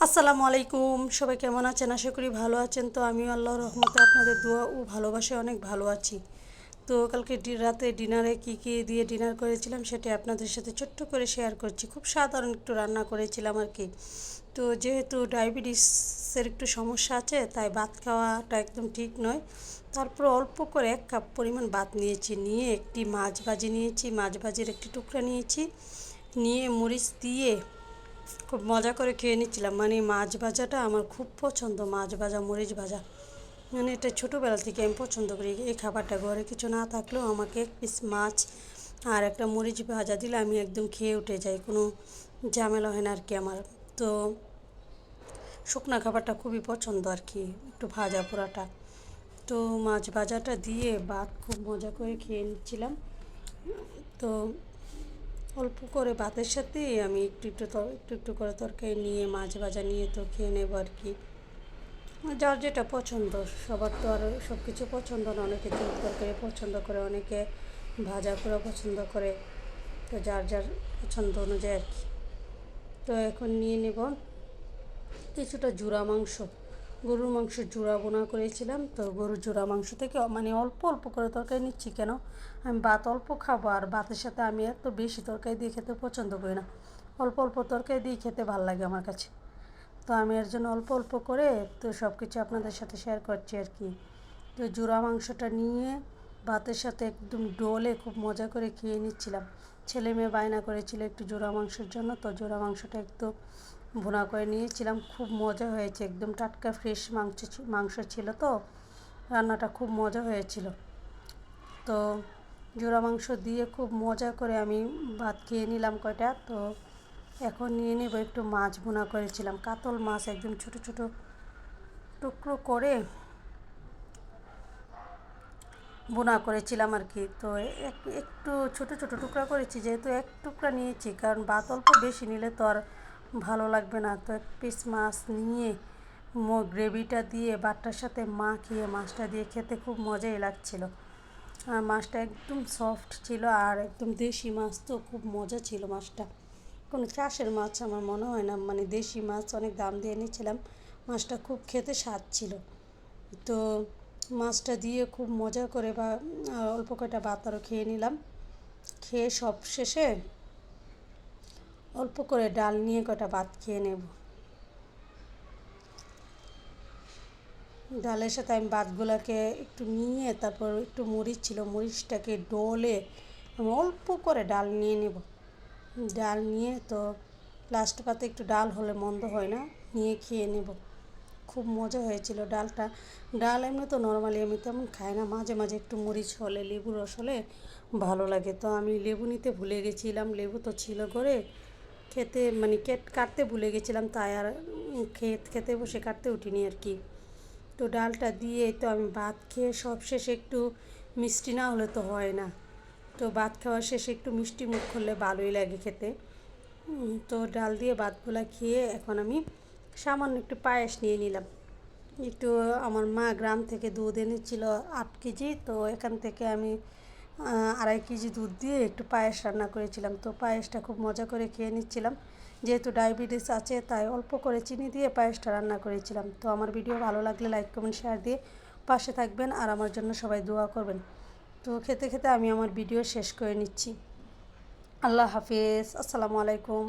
আসসালামু আলাইকুম, সবাই কেমন আছেন? আশা করি ভালো আছেন। তো আমিও আল্লাহর রহমতে আপনাদের দোয়া ও ভালোবাসায় অনেক ভালো আছি। তো কালকে রাতে ডিনারে কি কি দিয়ে ডিনার করেছিলাম সেটা আপনাদের সাথে ছোট্ট করে শেয়ার করছি। খুব সাধারণ একটু রান্না করেছিলাম আর কি। তো যেহেতু ডায়াবেটিসের একটু সমস্যা আছে তাই ভাত খাওয়াটা একদম ঠিক নয়। তারপর অল্প করে 1 কাপ পরিমাণ ভাত নিয়েছি, নিয়ে একটি মাছ ভাজি নিয়েছি, মাছ ভাজির একটি টুকরা নিয়েছি, নিয়ে মরিচ দিয়ে খুব মজা করে খেয়ে নিচ্ছিলাম। মানে মাছ ভাজাটা আমার খুব পছন্দ, মাছ ভাজা মরিচ ভাজা, মানে এটা ছোটোবেলা থেকে আমি পছন্দ করি। এই খাবারটা ঘরে কিছু না থাকলেও আমাকে 1 পিস মাছ আর একটা মরিচ ভাজা দিলে আমি একদম খেয়ে উঠে যাই, কোনো ঝামেলা হয় না আর কি আমার। তো শুকনো খাবারটা খুবই পছন্দ আর কি, একটু ভাজা পোড়াটা। তো মাছ ভাজাটা দিয়ে ভাত খুব মজা করে খেয়ে নিচ্ছিলাম। তো অল্প করে ভাতের সাথে আমি একটু করে তরকারি নিয়ে মাছ ভাজা নিয়ে তো খেয়ে নেব আর কি। যার যেটা পছন্দ, সবার তো আর সব কিছু পছন্দ না। অনেকে ঝোল তরকারি পছন্দ করে, অনেকে ভাজা পোড়া পছন্দ করে। তো যার যার পছন্দ অনুযায়ী আর কি। তো এখন নিয়ে নেব কিছুটা জুড়া মাংস, গরুর মাংস জুড়া বোনা করেছিলাম। তো গরুর জুড়া মাংস থেকে মানে অল্প অল্প করে তরকারি নিচ্ছি, কেন আমি ভাত অল্প খাবো, আর ভাতের সাথে আমি এত বেশি তরকারি দিয়ে খেতে পছন্দ করি না। অল্প অল্প তরকারি দিয়ে খেতে ভালো লাগে আমার কাছে। তো আমি এর জন্য অল্প অল্প করে তো সব কিছু আপনাদের সাথে শেয়ার করছি আর কি। তো জুড়া মাংসটা নিয়ে ভাতের সাথে একদম ডোলে খুব মজা করে খেয়ে নিচ্ছিলাম। ছেলে মেয়ে বায়না করেছিল একটু জোড়া মাংসের জন্য, তো জোড়া মাংসটা একটু ভুনা করে নিয়েছিলাম। খুব মজা হয়েছে, একদম টাটকা ফ্রেশ মাংস ছিল, তো রান্নাটা খুব মজা হয়েছিল। তো জোড়া মাংস দিয়ে খুব মজা করে আমি ভাত খেয়ে নিলাম কয়টা। তো এখন নিয়ে নেব একটু মাছ ভুনা করেছিলাম, কাতল মাছ একদম ছোট ছোট টুকরো করে বোনা করেছিলাম আর কি। তো একটু ছোট ছোট টুকরা করেছি, যেহেতু 1 টুকরা নিয়েছি, কারণ ভাত অল্প বেশি নিলে তো আর ভালো লাগবে না। তো 1 পিস মাছ নিয়ে গ্রেভিটা দিয়ে ভাতটার সাথে মাখিয়ে মাছটা দিয়ে খেতে খুব মজাই লাগছিল। আর মাছটা একদম সফট ছিল, আর একদম দেশি মাছ, তো খুব মজা ছিল মাছটা। কোনো চাষের মাছ আমার মনে হয় না, মানে দেশি মাছ, অনেক দাম দিয়ে নিয়েছিলাম। মাছটা খুব খেতে স্বাদ ছিল। তো মাছটা দিয়ে খুব মজা করে বা অল্প কয়টা ভাত আরও খেয়ে নিলাম। খেয়ে সব শেষে অল্প করে ডাল নিয়ে কয়টা ভাত খেয়ে নেব। ডালের সাথে আমি ভাতগুলোকে একটু নিয়ে তারপর একটু মরিচ ছিল, মরিচটাকে ডলে আমি অল্প করে ডাল নিয়ে নেব। ডাল নিয়ে তো লাস্ট পাতে একটু ডাল হলে মন্দ হয় না, নিয়ে খেয়ে নেব। খুব মজা হয়েছিল ডালটা। ডাল এমনি তো নর্মালি আমি তেমন খাই না, মাঝে মাঝে একটু মরিচ হলে, লেবু রস হলে ভালো লাগে। তো আমি লেবু নিতে ভুলে গেছিলাম, লেবু তো ছিল করে, খেতে মানে কাটতে ভুলে গেছিলাম, তাই আর খেতে বসে কাটতে উঠিনি আর কি। তো ডালটা দিয়ে তো আমি ভাত খেয়ে সব শেষে একটু মিষ্টি না হলে তো হয় না। তো ভাত খাওয়ার শেষে একটু মিষ্টি মুখ করলে ভালোই লাগে খেতে। তো ডাল দিয়ে ভাতগুলা খেয়ে এখন আমি সামান্য একটু পায়েস নিয়ে নিলাম। একটু আমার মা গ্রাম থেকে দুধ এনেছিল 8 কেজি, তো এখান থেকে আমি 2.5 কেজি দুধ দিয়ে একটু পায়েস রান্না করেছিলাম। তো পায়েসটা খুব মজা করে খেয়ে নিচ্ছিলাম। যেহেতু ডায়াবেটিস আছে তাই অল্প করে চিনি দিয়ে পায়েসটা রান্না করেছিলাম। তো আমার ভিডিও ভালো লাগলে লাইক কমেন্ট শেয়ার দিয়ে পাশে থাকবেন, আর আমার জন্য সবাই দোয়া করবেন। তো খেতে খেতে আমি আমার ভিডিও শেষ করে নিচ্ছি। আল্লাহ হাফিজ, আসসালামু আলাইকুম।